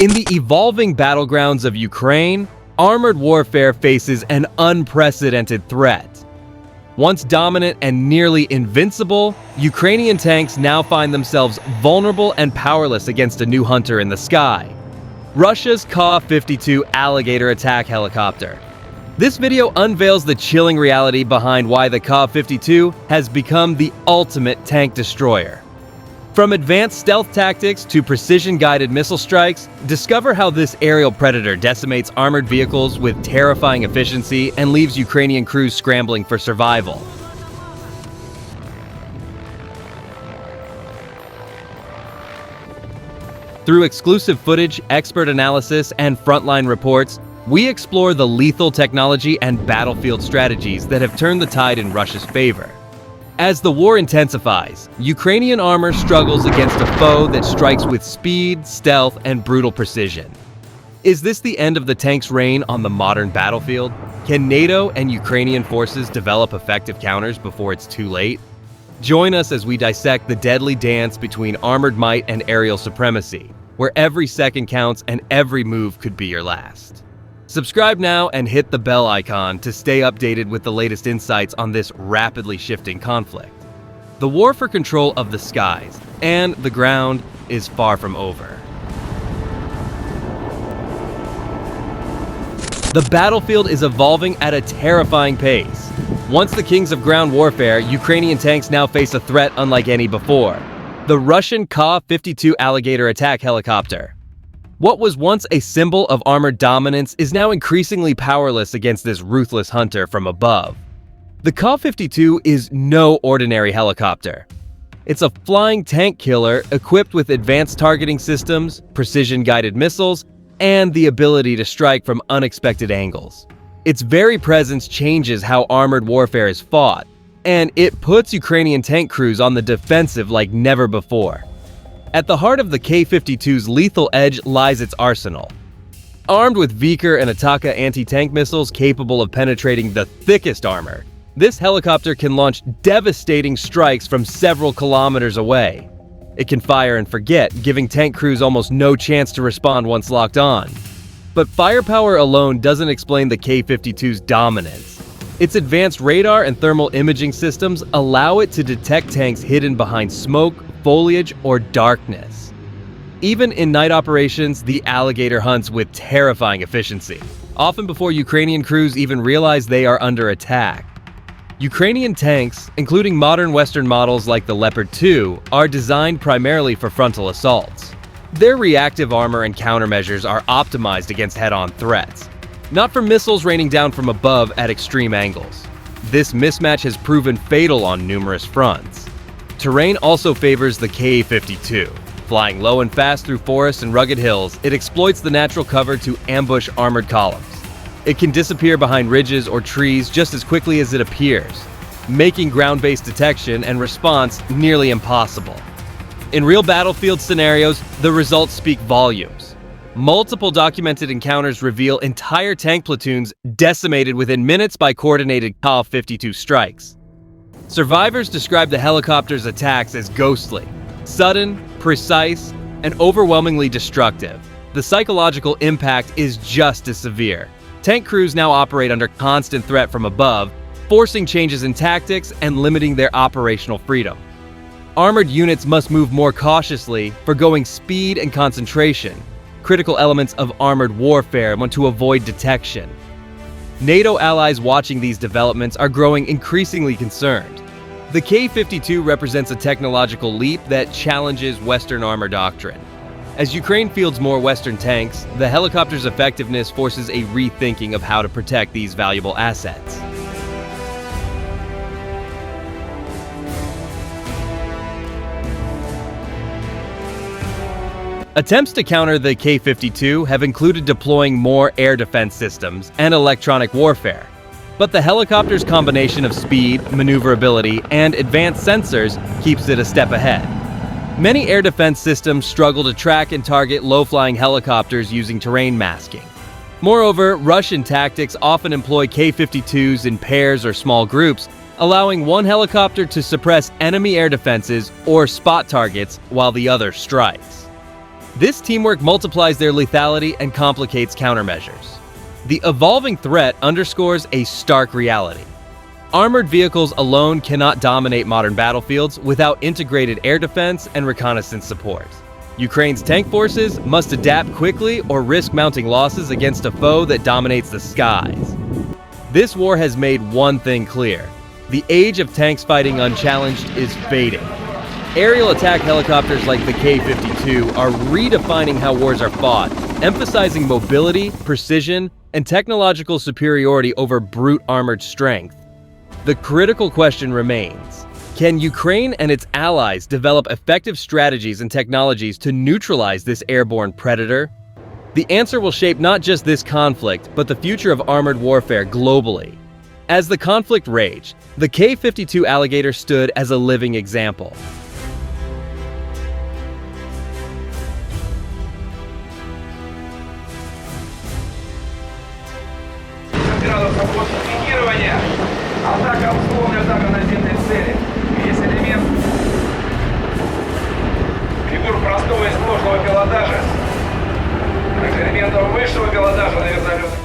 In the evolving battlegrounds of Ukraine, armored warfare faces an unprecedented threat. Once dominant and nearly invincible, Ukrainian tanks now find themselves vulnerable and powerless against a new hunter in the sky: Russia's Ka-52 Alligator attack helicopter. This video unveils the chilling reality behind why the Ka-52 has become the ultimate tank destroyer. From advanced stealth tactics to precision-guided missile strikes, discover how this aerial predator decimates armored vehicles with terrifying efficiency and leaves Ukrainian crews scrambling for survival. Through exclusive footage, expert analysis, and frontline reports, we explore the lethal technology and battlefield strategies that have turned the tide in Russia's favor. As the war intensifies, Ukrainian armor struggles against a foe that strikes with speed, stealth, and brutal precision. Is this the end of the tank's reign on the modern battlefield? Can NATO and Ukrainian forces develop effective counters before it's too late? Join us as we dissect the deadly dance between armored might and aerial supremacy, where every second counts and every move could be your last. Subscribe now and hit the bell icon to stay updated with the latest insights on this rapidly shifting conflict. The war for control of the skies and the ground is far from over. The battlefield is evolving at a terrifying pace. Once the kings of ground warfare, Ukrainian tanks now face a threat unlike any before: the Russian Ka-52 Alligator attack helicopter. What was once a symbol of armored dominance is now increasingly powerless against this ruthless hunter from above. The Ka-52 is no ordinary helicopter. It's a flying tank killer equipped with advanced targeting systems, precision-guided missiles, and the ability to strike from unexpected angles. Its very presence changes how armored warfare is fought, and it puts Ukrainian tank crews on the defensive like never before. At the heart of the Ka-52's lethal edge lies its arsenal. Armed with Vikhr and Ataka anti-tank missiles capable of penetrating the thickest armor, this helicopter can launch devastating strikes from several kilometers away. It can fire and forget, giving tank crews almost no chance to respond once locked on. But firepower alone doesn't explain the Ka-52's dominance. Its advanced radar and thermal imaging systems allow it to detect tanks hidden behind smoke, foliage, or darkness. Even in night operations, the Alligator hunts with terrifying efficiency, often before Ukrainian crews even realize they are under attack. Ukrainian tanks, including modern Western models like the Leopard 2, are designed primarily for frontal assaults. Their reactive armor and countermeasures are optimized against head-on threats, not for missiles raining down from above at extreme angles. This mismatch has proven fatal on numerous fronts. Terrain also favors the Ka-52. Flying low and fast through forests and rugged hills, it exploits the natural cover to ambush armored columns. It can disappear behind ridges or trees just as quickly as it appears, making ground-based detection and response nearly impossible. In real battlefield scenarios, the results speak volumes. Multiple documented encounters reveal entire tank platoons decimated within minutes by coordinated Ka-52 strikes. Survivors describe the helicopter's attacks as ghostly, sudden, precise, and overwhelmingly destructive. The psychological impact is just as severe. Tank crews now operate under constant threat from above, forcing changes in tactics and limiting their operational freedom. Armored units must move more cautiously, forgoing speed and concentration, critical elements of armored warfare want to avoid detection. NATO allies watching these developments are growing increasingly concerned. The Ka-52 represents a technological leap that challenges Western armor doctrine. As Ukraine fields more Western tanks, the helicopter's effectiveness forces a rethinking of how to protect these valuable assets. Attempts to counter the Ka-52 have included deploying more air defense systems and electronic warfare. But the helicopter's combination of speed, maneuverability, and advanced sensors keeps it a step ahead. Many air defense systems struggle to track and target low-flying helicopters using terrain masking. Moreover, Russian tactics often employ Ka-52s in pairs or small groups, allowing one helicopter to suppress enemy air defenses or spot targets while the other strikes. This teamwork multiplies their lethality and complicates countermeasures. The evolving threat underscores a stark reality. Armored vehicles alone cannot dominate modern battlefields without integrated air defense and reconnaissance support. Ukraine's tank forces must adapt quickly or risk mounting losses against a foe that dominates the skies. This war has made one thing clear: the age of tanks fighting unchallenged is fading. Aerial attack helicopters like the Ka-52 are redefining how wars are fought, emphasizing mobility, precision, and technological superiority over brute armored strength. The critical question remains: can Ukraine and its allies develop effective strategies and technologies to neutralize this airborne predator? The answer will shape not just this conflict, but the future of armored warfare globally. As the conflict raged, the Ka-52 Alligator stood as a living example. Атака условная атака наземной цели. Есть элемент фигур простого и сложного пилотажа. Также элементов высшего пилотажа на вертолетах.